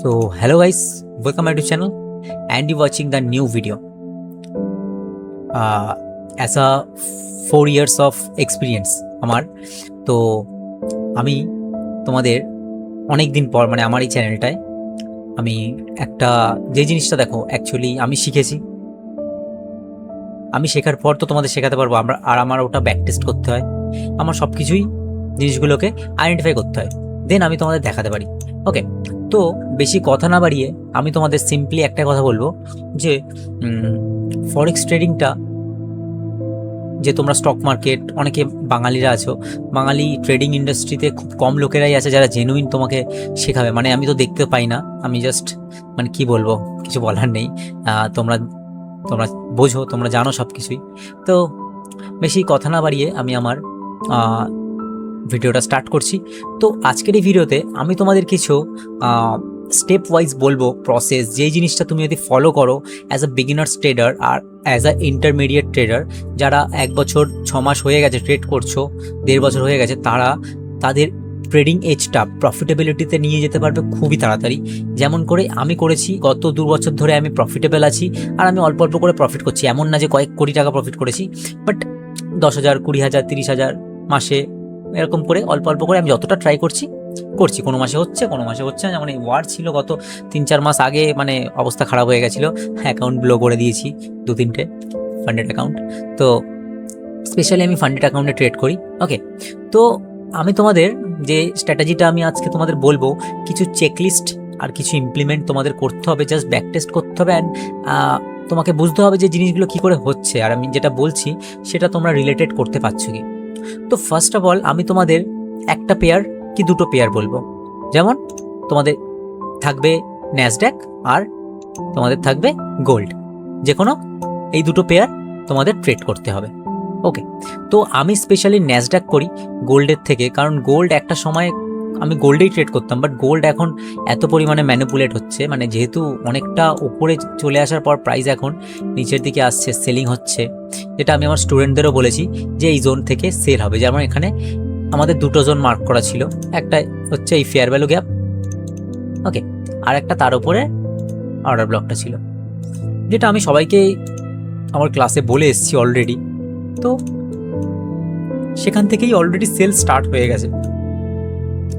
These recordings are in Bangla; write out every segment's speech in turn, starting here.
So hello guys, welcome back to channel and you watching the new video. As a 4 years of experience আমার তো আমি তোমাদের অনেক দিন পর মানে আমার এই চ্যানেলটায় আমি একটা যে জিনিসটা দেখো অ্যাকচুয়ালি আমি শিখেছি, আমি শেখার পর তো তোমাদের শেখাতে পারবো আমার ওটা ব্যাক টেস্ট করতে হয়, আমার সব কিছুই জিনিসগুলোকে আইডেন্টিফাই করতে হয়, দেন আমি তোমাদের দেখাতে পারি। ওকে, তো বেশি কথা না বাড়িয়ে আমি তোমাদের সিম্পলি একটা কথা বলবো যে ফরেক্স ট্রেডিংটা, যে তোমরা স্টক মার্কেট অনেকে বাঙালিরা আছো, বাঙালি ট্রেডিং ইন্ডাস্ট্রিতে খুব কম লোকেরাই আছে যারা জেনুইন তোমাকে শেখাবে। মানে আমি তো দেখতে পাই না, আমি জাস্ট মানে কি বলবো, কিছু বলার নেই। তোমরা তোমরা বোঝো, তোমরা জানো সব কিছুই। তো বেশি কথা না বাড়িয়ে আমি আমার ভিডিওটা স্টার্ট করছি। তো আজকের এই ভিডিওতে আমি তোমাদের কিছু স্টেপ ওয়াইজ বলবো প্রসেস, যেই জিনিসটা তুমি যদি ফলো করো অ্যাজ আ বিগিনার্স ট্রেডার আর অ্যাজ আ ইন্টারমিডিয়েট ট্রেডার, যারা 1 বছর 6 মাস হয়ে গেছে ট্রেড করছো, 1.5 বছর হয়ে গেছে, তারা তাদের ট্রেডিং এজটা প্রফিটেবিলিটিতে নিয়ে যেতে পারবে খুবই তাড়াতাড়ি। যেমন করে আমি করেছি, গত 2 বছর ধরে আমি প্রফিটেবল আছি আর আমি অল্প অল্প করে প্রফিট করছি। এমন না যে কয়েক কোটি টাকা প্রফিট করেছি, বাট 10,000, 20,000, 30,000 মাসে এরকম করে অল্প অল্প করে আমি যতটা ট্রাই করছি। কোনো মাসে হচ্ছে, কোনো মাসে হচ্ছে না। যেমন এই ওয়ার ছিল গত 3-4 মাস আগে, মানে অবস্থা খারাপ হয়ে গেছিলো, অ্যাকাউন্ট ব্লো করে দিয়েছি 2-3টে ফান্ডেড অ্যাকাউন্ট। তো স্পেশালি আমি ফান্ডেড অ্যাকাউন্টে ট্রেড করি। ওকে, তো আমি তোমাদের যে স্ট্র্যাটেজিটা আমি আজকে তোমাদের বলবো, কিছু চেকলিস্ট আর কিছু ইমপ্লিমেন্ট তোমাদের করতে হবে, জাস্ট ব্যাক টেস্ট করতে হবে অ্যান্ড তোমাকে বুঝতে হবে যে জিনিসগুলো কী করে হচ্ছে আর আমি যেটা বলছি সেটা তোমরা রিলেটেড করতে পারছো কি। তো ফার্স্ট অফ অল আমি তোমাদের একটা পেয়ার কি দুটো পেয়ার বলবো। যেমন তোমাদের থাকবে ন্যাসড্যাক আর তোমাদের থাকবে গোল্ড, যে কোনো এই দুটো পেয়ার তোমাদের ট্রেড করতে হবে। ওকে, তো আমি স্পেশালি ন্যাসড্যাক করি গোল্ডের থেকে, কারণ গোল্ড একটা সময় আমি গোল্ডেই ট্রেড করতাম, বাট গোল্ড এখন এত পরিমাণে ম্যানিপুলেট হচ্ছে, মানে যেহেতু অনেকটা উপরে চলে আসার পর প্রাইস এখন নিচের দিকে আসছে, সেলিং হচ্ছে, যেটা আমি আমার স্টুডেন্টদেরও বলেছি যে এই জোন থেকে সেল হবে। যেমন এখানে আমাদের 2টো জোন মার্ক করা ছিল, একটা হচ্ছে এই ফেয়ার ভ্যালু গ্যাপ, ওকে, আর একটা তার উপরে অর্ডার ব্লকটা ছিল, যেটা আমি সবাইকে আমার ক্লাসে বলে এসেছি অলরেডি। তো সেখান থেকেই অলরেডি সেল স্টার্ট হয়ে গেছে,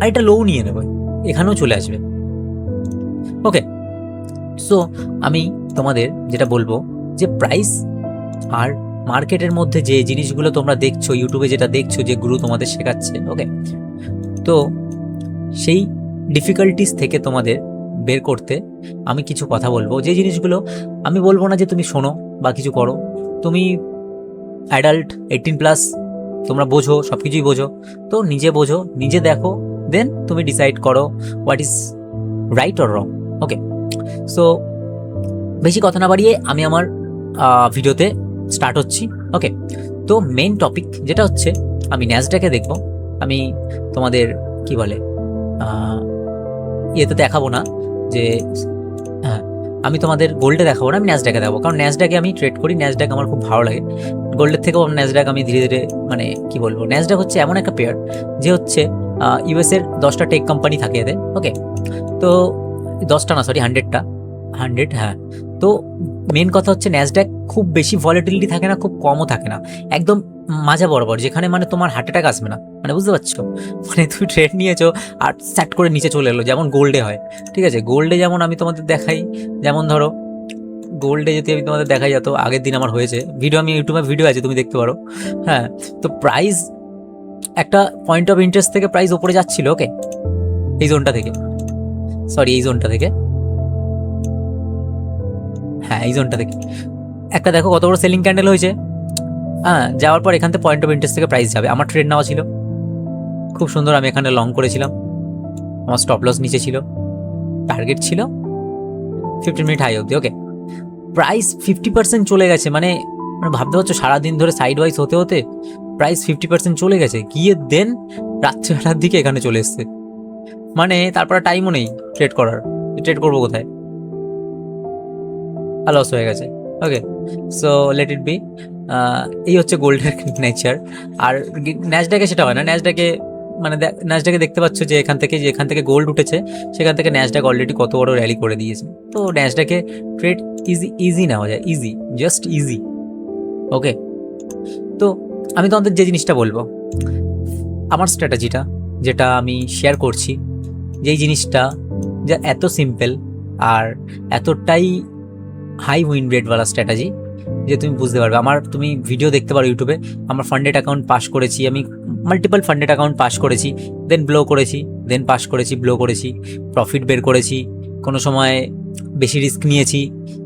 আর এটা লো নিয়ে নেবে, এখানেও চলে আসবে। ওকে, সো আমি তোমাদের যেটা বলবো যে প্রাইস আর মার্কেটের মধ্যে যে জিনিসগুলো তোমরা দেখছো, ইউটিউবে যেটা দেখছো, যে গুরু তোমাদের শেখাচ্ছে, ওকে, তো সেই ডিফিকাল্টিস থেকে তোমাদের বের করতে আমি কিছু কথা বলবো। যে জিনিসগুলো আমি বলবো না যে তুমি শোনো বা কিছু করো, তুমি অ্যাডাল্ট 18+, তোমরা বোঝো, সব কিছুই বোঝো, তো নিজে বোঝো, নিজে দেখো, দেন তুমি ডিসাইড করো what is right or wrong. Okay, so বেশি কথা না বাড়িয়ে আমি আমার ভিডিওতে স্টার্ট হচ্ছি। ওকে, তো মেইন টপিক যেটা হচ্ছে, আমি ন্যাসড্যাকে দেখবো। আমি তোমাদের কি বলে ইয়েতে দেখাবো না যে, হ্যাঁ, আমি তোমাদের গোল্ডে দেখাবো না, আমি ন্যাসড্যাকে দেখাবো, কারণ ন্যাসড্যাকে আমি ট্রেড করি, ন্যাসড্যাক আমার খুব ভালো লাগে। গোল্ডের থেকেও ন্যাসড্যাক আমি ধীরে ধীরে, মানে কি বলবো, ন্যাসড্যাক হচ্ছে এমন একটা পেয়ার যে হচ্ছে ইউএসের 10টা টেক কোম্পানি থাকে এতে। ওকে, তো 10টা না, সরি 100, হ্যাঁ। তো মেন কথা হচ্ছে ন্যাসড্যাক খুব বেশি ভলিটিলিটি থাকে না, খুব কমও থাকে না, একদম মাজা বরাবর, যেখানে মানে তোমার হার্ট অ্যাটাক আসবে না, মানে বুঝতে পারছো, মানে তুমি ট্রেড নিয়েছো আর স্যাট করে নিচে চলে এলো, যেমন গোল্ডে হয়। ঠিক আছে, গোল্ডে যেমন আমি তোমাদের দেখাই, যেমন ধরো গোল্ডে যদি আমি তোমাদের দেখাই, যত আগের দিন আমার হয়েছে ভিডিও, আমি ইউটিউবে ভিডিও আছে, তুমি দেখতে পারো। হ্যাঁ, তো প্রাইস একটা পয়েন্ট অফ ইন্টারেস্ট থেকে প্রাইস ওপরে যাচ্ছিল, ওকে, এই জোনটা থেকে, সরি এই জোনটা থেকে, হ্যাঁ এই জোনটা থেকে একটা দেখো কত বড় সেলিং ক্যান্ডেল হয়েছে। হ্যাঁ, যাওয়ার পর এখান থেকে পয়েন্ট অফ ইন্টারেস্ট থেকে প্রাইস যাবে। আমার ট্রেড নেওয়া ছিল খুব সুন্দর, আমি এখানে লং করেছিলাম, আমার স্টপ লস নিচে ছিল, টার্গেট ছিল 15 মিনিট হাই অবধি। ওকে, প্রাইস 50% চলে গেছে, মানে ভাবতে পারছো সারাদিন ধরে সাইড ওয়াইজ হতে হতে প্রাইস 50% চলে গেছে, গিয়ে দেন রাত্রিবেলার দিকে এখানে চলে এসছে, মানে তারপরে টাইমও নেই ট্রেড করার, ট্রেড করবো কোথায়, লস হয়ে গেছে। ওকে, সো লেট ইট বি। এই হচ্ছে গোল্ডের নেচার। আর ন্যাসড্যাকে সেটা হয় না, ন্যাসড্যাকে মানে ন্যাসডাকে দেখতে পাচ্ছ যে যেখান থেকে গোল্ড উঠেছে সেখান থেকে ন্যাসডাক অলরেডি কত বড় র্যালি করে দিয়েছে। তো ন্যাসডাকে ট্রেড ইজি নেওয়া যায়, ইজি, জাস্ট ইজি। ওকে, তো আমি তোমাদের যে জিনিসটা বলবো, আমার স্ট্র্যাটেজিটা যেটা আমি শেয়ার করছি, যেই জিনিসটা যা এত সিম্পল আর এতটাই হাই উইন রেটওয়ালা স্ট্র্যাটেজি যে তুমি বুঝতে পারবে। তুমি ভিডিও দেখতে পারো ইউটিউবে, আমার ফান্ডেড অ্যাকাউন্ট পাস করেছি, আমি মাল্টিপল ফান্ডেড অ্যাকাউন্ট পাস করেছি, দেন ব্লো করেছি, দেন পাস করেছি, ব্লো করেছি, প্রফিট বের করেছি, কোনো সময় বেশি রিস্ক নিয়েছি,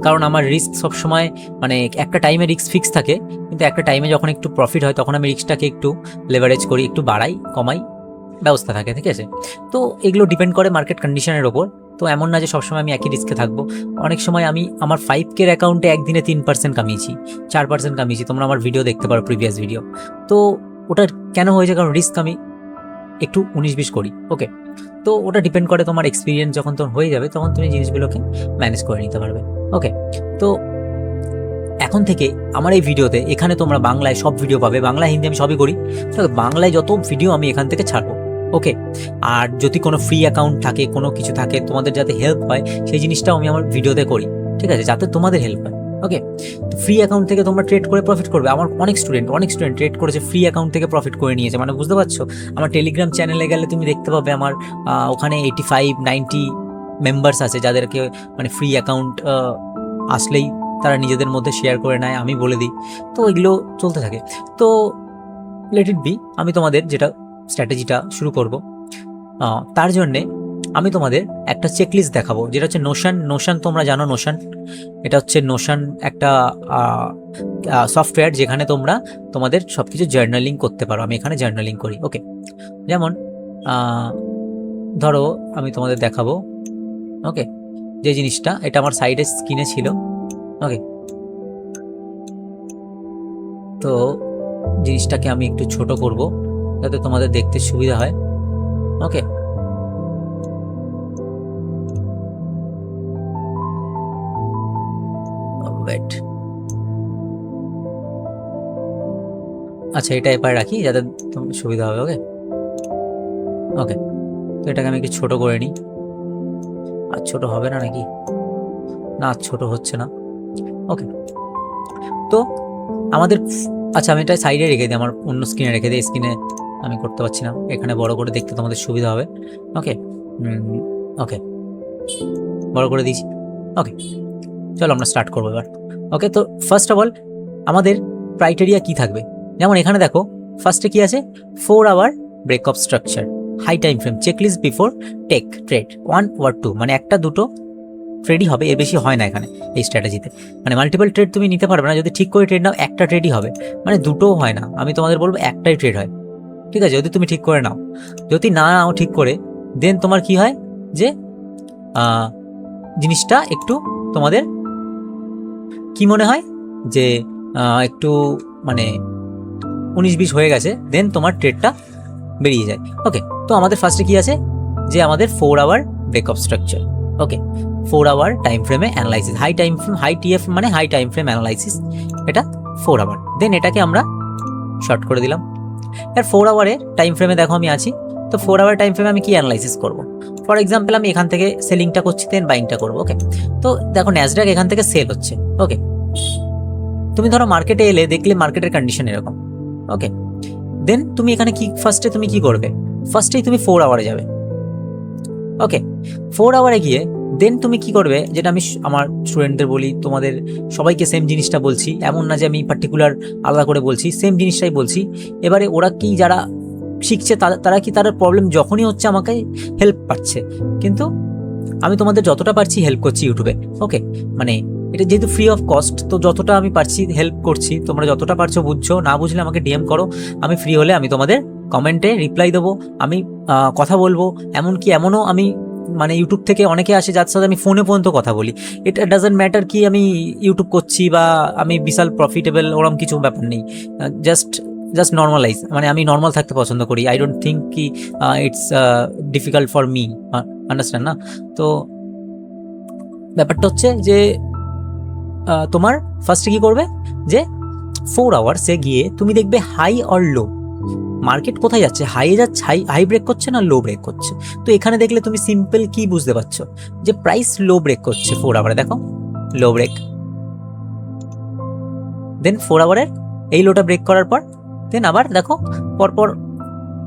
কারণ আমার রিস্ক সবসময় মানে একটা টাইমে রিস্ক ফিক্স থাকে, কিন্তু একটা টাইমে যখন একটু প্রফিট হয় তখন আমি রিস্কটাকে একটু লেভারেজ করি, একটু বাড়াই কমাই, ব্যবস্থা থাকে, ঠিক আছে। তো এগুলো ডিপেন্ড করে মার্কেট কন্ডিশনের ওপর। তো এমন না যে সবসময় আমি একই রিস্কে থাকবো। অনেক সময় আমি আমার 5K অ্যাকাউন্টে একদিনে 3% কামিয়েছি, 4% কামিয়েছি, তোমরা আমার ভিডিও দেখতে পারো, প্রিভিয়াস ভিডিও। তো ওটা কেন হয়েছে? কারণ রিস্ক আমি একটু 19-20 করি। ওকে, তো ওটা ডিপেন্ড করে তোমার এক্সপিরিয়েন্স যখন তোমার হয়ে যাবে তখন তুমি জিনিসগুলোকে ম্যানেজ করে নিতে পারবে। ওকে, তো এখন থেকে আমার এই ভিডিওতে এখানে তোমরা বাংলায় সব ভিডিও পাবে, বাংলা হিন্দি আমি সবই করি, বাংলায় যত ভিডিও আমি এখান থেকে ছাড়বো। ওকে, আর যদি কোনো ফ্রি অ্যাকাউন্ট থাকে, কোনো কিছু থাকে, তোমাদের যাতে হেল্প হয় সেই জিনিসটাও আমি আমার ভিডিওতে করি, ঠিক আছে, যাতে তোমাদের হেল্প হয়। ওকে, ফ্রি অ্যাকাউন্ট থেকে তোমরা ট্রেড করে প্রফিট করবে। আমার অনেক স্টুডেন্ট ট্রেড করেছে, ফ্রি অ্যাকাউন্ট থেকে প্রফিট করে নিয়েছে, মানে বুঝতে পারছো। আমার টেলিগ্রাম চ্যানেলে গেলে তুমি দেখতে পাবে আমার ওখানে 85-90 মেম্বার্স আছে, যাদেরকে মানে ফ্রি অ্যাকাউন্ট আসলেই তারা নিজেদের মধ্যে শেয়ার করে নেয়, আমি বলে দিই। তো এগুলো চলতে থাকে। তো লেট ইট বি, আমি তোমাদের যেটা স্ট্র্যাটেজিটা শুরু করব, তার জন্যে আমি তোমাদের একটা চেকলিস্ট দেখাবো, যেটা হচ্ছে নোশন। তোমরা জানো নোশন, এটা হচ্ছে নোশন একটা সফটওয়্যার যেখানে তোমরা তোমাদের সব কিছু জার্নালিং করতে পারো। আমি এখানে জার্নালিং করি। ওকে, যেমন ধরো আমি তোমাদের দেখাবো, ওকে, যে জিনিসটা এটা আমার সাইডের স্ক্রিনে ছিল। ওকে, তো জিনিসটাকে আমি একটু ছোট করব যাতে তোমাদের দেখতে সুবিধা হয়। ওকে, ওয়েট, আচ্ছা এটা এপারে রাখি যাতে সুবিধা হবে। ওকে ওকে, তো এটাকে আমি একটু ছোট করে নিই। আর ছোট হবে না নাকি? না, ছোট হচ্ছে না। ওকে, তো আমাদের আচ্ছা আমি এটা সাইডে রেখে দিই, আমার অন্য স্ক্রিনে রেখে দিই, স্ক্রিনে আমি করতে পারছি না, এখানে বড় করে দেখতে তোমাদের সুবিধা হবে। ওকে ওকে, বড় করে দিয়েছি। ওকে, চলো আমরা স্টার্ট করবো এবার। ওকে, তো ফার্স্ট অফ অল আমাদের ক্রাইটেরিয়া কি থাকবে? যেমন এখানে দেখো ফার্স্টে কি আছে, 4 hour breakup structure, high time frame, checklist before take trade 1 or 2, মানে 1-2 ট্রেডই হবে, এর বেশি হয় না এখানে এই স্ট্র্যাটেজিতে। মানে মাল্টিপল ট্রেড তুমি নিতে পারবে না, যদি ঠিক করে ট্রেড নাও একটা ট্রেডই হবে, মানে দুটোও হয় না। আমি তোমাদের বলবো একটাই ট্রেড হয়, ঠিক আছে, যদি তুমি ঠিক করে নাও। যদি না নাও ঠিক করে, দেন তোমার কি হয় যে জিনিসটা একটু তোমাদের কি মনে হয় যে একটু মানে 19-20 হয়ে গেছে, দেন তোমার ট্রেডটা বেরিয়ে যায়। ওকে, তো আমাদের ফার্স্টে কি আছে যে আমাদের 4 hour breakup structure. Okay, 4 hour time ফ্রেমে analysis, high time frame, high TF মানে হাই টাইম ফ্রেম অ্যানালাইসিস, এটা 4 আওয়ার। দেন এটাকে আমরা শর্ট করে দিলাম। এর 4 আওয়ারের টাইম ফ্রেমে দেখো আমি আছি, তো 4 আওয়ার টাইম ফ্রেমে আমি কি অ্যানালাইসিস করব? ফর এক্সাম্পল আমি এখান থেকে সেলিংটা করছি, দেন বাইংটা করবো। ওকে, তো দেখো ন্যাসডাক এখান থেকে সেল হচ্ছে। ওকে, তুমি ধরো মার্কেটে এলে, দেখলে মার্কেটের কন্ডিশন এরকম। ওকে, দেন তুমি এখানে কি ফার্স্টে তুমি কি করবে? ফার্স্টেই তুমি 4 আওয়ারে যাবে। ওকে, 4 আওয়ারে গিয়ে দেন তুমি কি করবে, যেটা আমি আমার স্টুডেন্টদের বলি, তোমাদের সবাইকে সেম জিনিসটা বলছি, এমন না যে আমি পার্টিকুলার আলাদা করে বলছি, সেম জিনিসটাই বলছি। এবারে ওরা কি যারা শিখছে তারা কি তার প্রবলেম যখনই হচ্ছে আমাকে হেল্প পাচ্ছে, কিন্তু আমি তোমাদের যতটা পারছি হেল্প করছি ইউটিউবে। ওকে, মানে এটা যেহেতু ফ্রি অফ কস্ট, তো যতটা আমি পারছি হেল্প করছি, তোমরা যতটা পারছো বুঝছো, না বুঝলে আমাকে ডিএম করো, আমি ফ্রি হলে আমি তোমাদের কমেন্টে রিপ্লাই দেবো, আমি কথা বলবো। এমনও আমি মানে ইউটিউব থেকে অনেকে আসে যার সাথে আমি ফোনে পর্যন্ত কথা বলি। এটা ডাজন্ট ম্যাটার কি আমি ইউটিউব করছি বা আমি বিশাল প্রফিটেবল, ওরকম কিছু ব্যাপার নেই। জাস্ট নর্মালাইজ, মানে আমি নর্মাল থাকতে পছন্দ করি। আই ডোন্ট থিঙ্ক কি it's difficult for me, understand না? তো ব্যাপারটা হচ্ছে যে তোমার ফার্স্টে কি করবে যে 4 আওয়ার্সে গিয়ে তুমি দেখবে হাই অর লো, মার্কেট কোথায় যাচ্ছে, হাইয়ে যাচ্ছে, হাই ব্রেক করছে না লো ব্রেক করছে। তো এখানে দেখলে তুমি সিম্পল কি বুঝতে পারছো, যে প্রাইস লো ব্রেক করছে 4 আওয়ারে, দেখো লো ব্রেক, দেন 4 আওয়ারের এই লোটা ব্রেক করার পর দেন আবার দেখো পরপর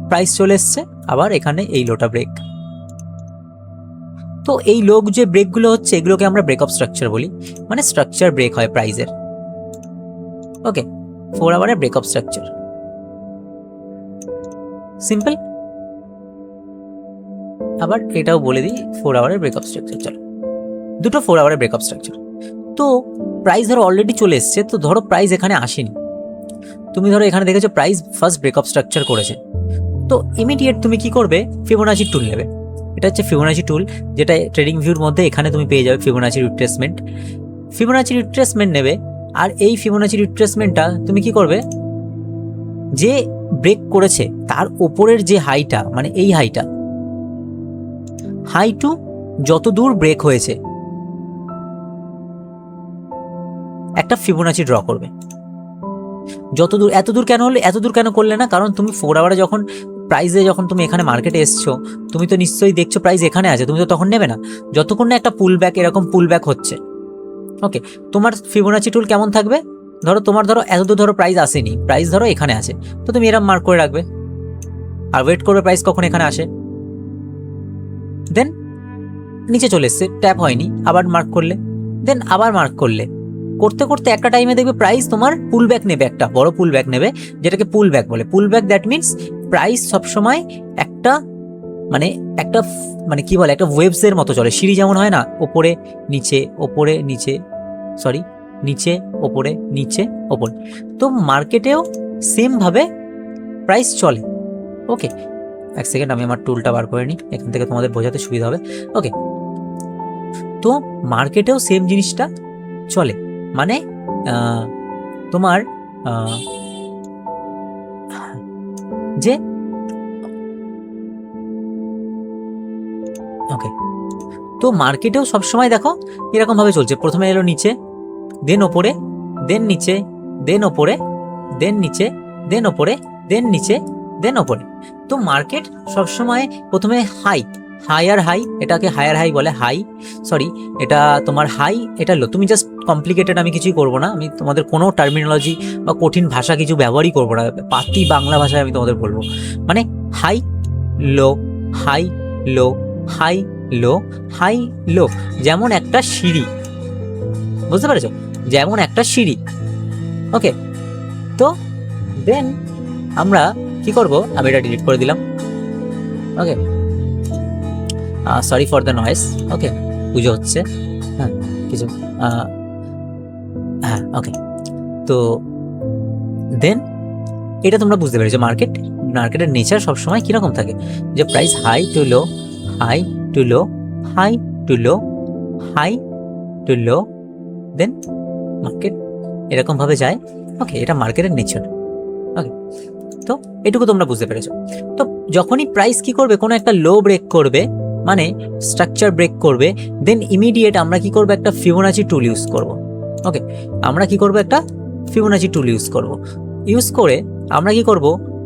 প্রাইস চলে এসছে আবার এখানে এই লোটা ব্রেক। তো এই লোক যে ব্রেকগুলো হচ্ছে এগুলোকে আমরা ব্রেক অফ স্ট্রাকচার বলি, মানে স্ট্রাকচার ব্রেক হয় প্রাইজের। ওকে, 4 আওয়ারের ব্রেক অফ স্ট্রাকচার, সিম্পল। আবার এটাও বলে দিই 4 আওয়ারের ব্রেক অফ স্ট্রাকচার, চলো দুটো 4 আওয়ারের ব্রেক অফ স্ট্রাকচার। তো প্রাইস ধরো অলরেডি চলে এসছে, তো ধরো প্রাইস এখানে আসেনি, তুমি ধরো এখানে দেখেছো price first break of structure করেছে, তো ইমিডিয়েট তুমি কি করবে, ফিবোনাচি টুল নেবে। এটা হচ্ছে ফিবোনাচি টুল, যেটা ট্রেডিং ভিউর মধ্যে এখানে তুমি পেয়ে যাবে ফিবোনাচি রিট্রেসমেন্ট। ফিবোনাচি রিট্রেসমেন্ট নেবে, আর এই ফিবোনাচি রিট্রেসমেন্টটা তুমি কি করবে, যে ব্রেক করেছে তার ওপরের যে হাইটা, মানে এই হাইটা, হাই টু যত দূর ব্রেক হয়েছে একটা ফিবোনাচি ড্র করবে। যত দূর, এত দূর কেন হলে, এত দূর কেন করলে না, কারণ তুমি 4 আওয়ারে যখন প্রাইসে, যখন তুমি এখানে মার্কেটে এসছো, তুমি তো নিশ্চয়ই দেখছো প্রাইস এখানে আছে, তুমি তো তখন নেবে না যতক্ষণ না একটা পুল ব্যাক, এরকম পুল ব্যাক হচ্ছে। ওকে, তোমার ফিবোনাচি টুল কেমন থাকবে, ধরো তোমার ধরো এতদূর ধরো প্রাইস আসেনি, প্রাইস ধরো এখানে আছে, তো তুমি এরকম মার্ক করে রাখবে আর ওয়েট করবে প্রাইস কখন এখানে আসে, দেন নিচে চলে এসছে, ট্যাপ হয়নি, আবার মার্ক করলে, দেন আবার মার্ক করলে, করতে করতে একটা টাইমে দেখবে প্রাইস তোমার পুল ব্যাক নেবে, একটা বড় পুল ব্যাক নেবে, যেটাকে পুল ব্যাক বলে। পুল ব্যাক দ্যাট মিনস প্রাইস সবসময় একটা মানে কি বলে, একটা ওয়েভস এর মতো চলে, সিঁড়ি যেমন হয় না, ওপরে নিচে ওপরে নিচে, সরি নিচে ওপরে নিচে ওপরে, তো মার্কেটেও সেম ভাবে প্রাইস চলে। ওকে, এক সেকেন্ড আমি আমার টুলটা বার করে নিই, এখান থেকে তোমাদের বোঝাতে সুবিধা হবে। ওকে, তো মার্কেটেও সেম জিনিসটা চলে, মানে তোমার যে ওকে, তো মার্কেটেও সবসময় দেখো এরকম ভাবে চলছে, প্রথমে এলো নিচে, দেন ওপরে, দেন নিচে, দেন ওপরে, দেন নিচে, দেন ওপরে, দেন নিচে, দেন ওপরে। তো মার্কেট সবসময় প্রথমে হাই, হায়ার হাই, এটাকে হায়ার হাই বলে, হাই, সরি এটা তোমার হাই, এটা লো। তুমি জাস্ট কমপ্লিকেটেড, আমি কিছুই করবো না, আমি তোমাদের কোনো টার্মিনোলজি বা কঠিন ভাষা কিছু ব্যবহারই করবো না, পাতি বাংলা ভাষায় আমি তোমাদের বলবো, মানে high low, high low, high low, high low, যেমন একটা সিঁড়ি, বুঝতে পেরেছো, যেমন একটা সিঁড়ি। ওকে, তো দেন আমরা কি করব, আমি এটা ডিলিট করে দিলাম। ওকে, সরি ফর দ্য নয়েস। ওকে, পুজো হচ্ছে, হ্যাঁ কিছু, হ্যাঁ ওকে, তো দেন এটা তোমরা বুঝতে পেরেছো, মার্কেটের নেচার সবসময় কিরকম থাকে, যে price high to low, high to low, high to low, high to low, then market এরকম ভাবে যায়। ওকে, এটা মার্কেটের নেচার। ওকে, তো এটুকু তোমরা বুঝতে পেরেছো। তো যখনই প্রাইস কি করবে, কোনো একটা লো ব্রেক করবে, মানে স্ট্রাকচার ব্রেক করবে, দেন ইমিডিয়েট আমরা কি করব, একটা ফিবোনাচি টুল ইউজ করব। ওকে, আমরা কি করব, একটা ফিবোনাচি টুল ইউজ করব, ইউজ করে আমরা কি করব,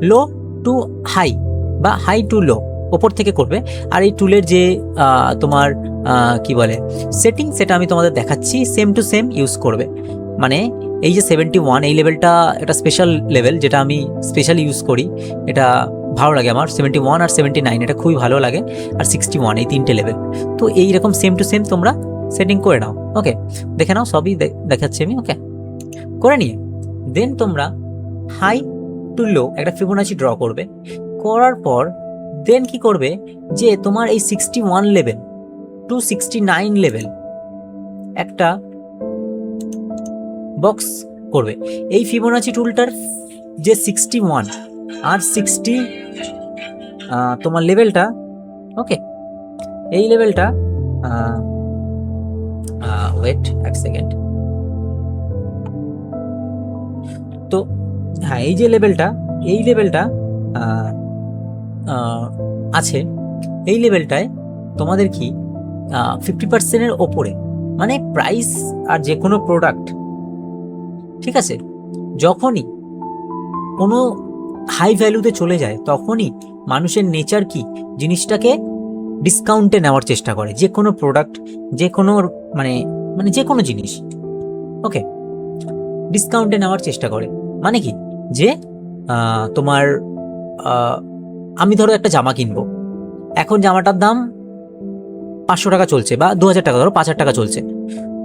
লো টু হাই বা হাই টু লো ওপর থেকে করবে। আর এই টুলের যে তোমার কি বলে সেটিং, সেটা আমি তোমাদের দেখাচ্ছি, সেম টু সেম ইউজ করবে। মানে এই যে 71 এই লেভেলটা একটা স্পেশাল লেভেল, যেটা আমি স্পেশালি ইউজ করি, এটা ভালো লাগে আমার। 71 আর 79 এটা খুবই ভালো লাগে, আর 61 এই তিনটে লেভেল। তো এইরকম সেম টু সেম তোমরা সেটিং করে নাও। ওকে, দেখে নাও, সবই দেখাচ্ছি আমি। ওকে, করে নিয়ে দেন তোমরা হাই টু লো একটা ফিবোনাচি ড্র করবে, করার পর দেন কি করবে, যে তোমার এই 61 লেভেল টু 69 লেভেল একটা বক্স করবে। এই ফিবোনাচি টুলটার যে 61 আর 60 তোমার লেভেলটা, ওকে এই লেভেলটা, ওয়েট এক সেকেন্ড, তো হ্যাঁ এই যে লেভেলটা, এই লেভেলটা আছে, এই লেভেলটায় তোমাদের কি 50%-এর ওপরে, মানে প্রাইস আর যে কোনো প্রোডাক্ট, ঠিক আছে, যখনই কোনো হাই ভ্যালুতে চলে যায় তখনই মানুষের নেচার কি জিনিসটাকে ডিসকাউন্টে নেওয়ার চেষ্টা করে, যে কোনো প্রোডাক্ট, যে কোনো মানে মানে যে কোনো জিনিস, ওকে, ডিসকাউন্টে নেওয়ার চেষ্টা করে। মানে কি, যে তোমার আমি ধরো একটা জামা কিনবো, এখন জামাটার দাম 500 টাকা চলছে বা 2000 টাকা, ধরো 5000 টাকা চলছে,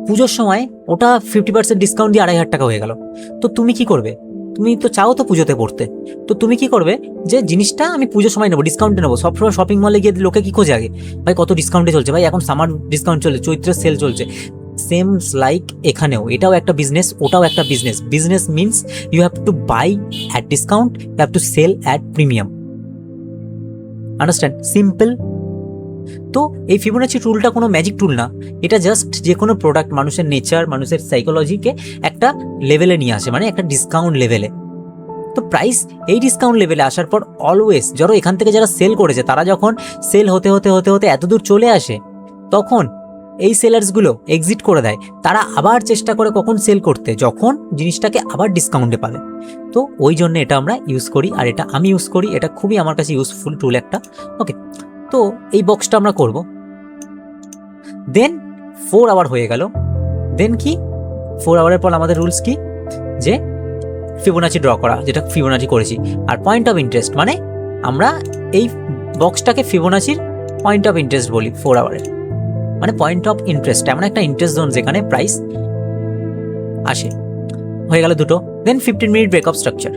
পুজোর সময় ওটা 50% ডিসকাউন্ট দিয়ে 2500 টাকা হয়ে গেল। তো তুমি কি করবে? তুমি তো চাও তো পুজোতে পড়তে, তো তুমি কি করবে যে জিনিসটা আমি পুজোর সময় নেবো, ডিসকাউন্টে নেবো। সবসময় শপিং মলে গিয়ে লোকে কি খোঁজে আগে, ভাই কত ডিসকাউন্টে চলছে, ভাই এখন সামার ডিসকাউন্ট চলছে, চৈত্রের সেল চলছে। সেম লাইক এখানেও এটাও একটা বিজনেস, ওটাও একটা business. Business means you have to buy at discount, you have to sell at premium. Understand? Simple. তো এই ফিবোনাচি টুলটা কোনো ম্যাজিক টুল না, এটা জাস্ট যে কোনো প্রোডাক্ট মানুষের নেচার, মানুষের সাইকোলজিকে একটা লেভেলে নিয়ে আসে, মানে একটা ডিসকাউন্ট লেভেলে। তো প্রাইস এই ডিসকাউন্ট লেভেলে আসার পর অলওয়েজ, ধরো এখান থেকে যারা সেল করেছে তারা যখন সেল হতে হতে হতে হতে এত দূর চলে আসে, তখন এই সেলার্সগুলো এক্সিট করে দেয়। তারা আবার চেষ্টা করে কখন সেল করতে, যখন জিনিসটাকে আবার ডিসকাউন্টে পাবে। তো ওই জন্য এটা আমরা ইউজ করি, আর এটা আমি ইউজ করি, এটা খুবই আমার কাছে ইউজফুল টুল একটা। ওকে, তো এই বক্সটা আমরা করব। দেন 4 আওয়ার হয়ে গেল। দেন কি, 4 আওয়ারের পর আমাদের রুলস কি, যে ফিবোনাচি ড্র করা, যেটা ফিবোনাচি করেছি। আর পয়েন্ট অফ ইন্টারেস্ট, মানে আমরা এই বক্সটাকে ফিবোনাচির পয়েন্ট অফ ইন্টারেস্ট বলি 4 আওয়ারের। মানে পয়েন্ট অফ ইন্টারেস্ট এমন একটা ইন্টারেস্ট জোন যেখানে প্রাইস আসে। হয়ে গেল দুটো। দেন 15 মিনিট ব্রেকআপ স্ট্রাকচার,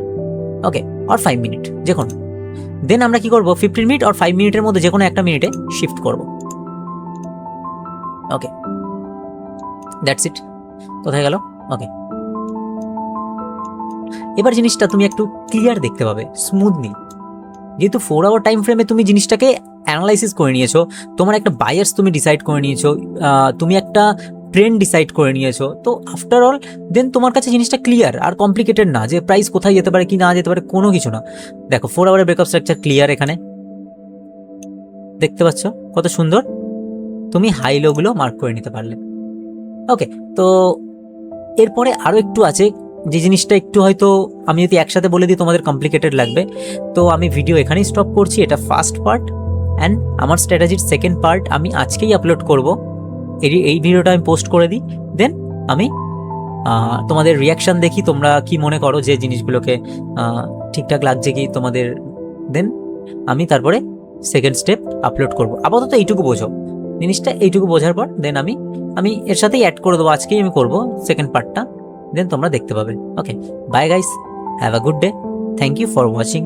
ওকে, আর 5 মিনিট যে কোনো। দেন আমরা কি করব, 15 মিনিট আর 5 মিনিটের মধ্যে যে কোনো একটা মিনিটে শিফট করব। ওকে, দ্যাটস ইট। কোথায় গেল? ওকে, এবার জিনিসটা তুমি একটু ক্লিয়ার দেখতে পাবে, স্মুথলি। যেহেতু 4 আওয়ার টাইম ফ্রেমে তুমি জিনিসটাকে অ্যানালাইসিস করে নিয়েছো, তোমার একটা বায়ার্স তুমি ডিসাইড করে নিয়েছো, তুমি একটা ট্রেন্ড ডিসাইড করে নিয়েছো, তো আফটার অল দেন তোমার কাছে জিনিসটা ক্লিয়ার আর কমপ্লিকেটেড না, যে প্রাইস কোথায় যেতে পারে কি না যেতে পারে, কোনো কিছু না। দেখো 4 আওয়ারের ব্রেকআপ স্ট্রাকচার ক্লিয়ার, এখানে দেখতে পাচ্ছ কত সুন্দর, তুমি হাই লোগুলো মার্ক করে নিতে পারলে। ওকে, তো এরপরে আরও একটু আছে, যে জিনিসটা একটু হয়তো আমি যদি একসাথে বলে দিই তোমাদের কমপ্লিকেটেড লাগবে, তো আমি ভিডিও এখানেই স্টপ করছি। এটা ফার্স্ট পার্ট, অ্যান্ড আমার স্ট্র্যাটেজির সেকেন্ড পার্ট আমি আজকেই আপলোড করব। এই ভিডিওটা আমি পোস্ট করে দিই, দেন আমি তোমাদের রিয়াকশান দেখি, তোমরা কি মনে করো যে জিনিসগুলোকে ঠিকঠাক লাগছে কি তোমাদের, দেন আমি তারপরে সেকেন্ড স্টেপ আপলোড করব। আপাতত এইটুকু বোঝো জিনিসটা, এইটুকু বোঝার পর দেন আমি এর সাথেই অ্যাড করে দেবো, আজকেই আমি করব সেকেন্ড পার্টটা, দেন তোমরা দেখতে পাবে। Okay, bye guys, have a good day, thank you for watching.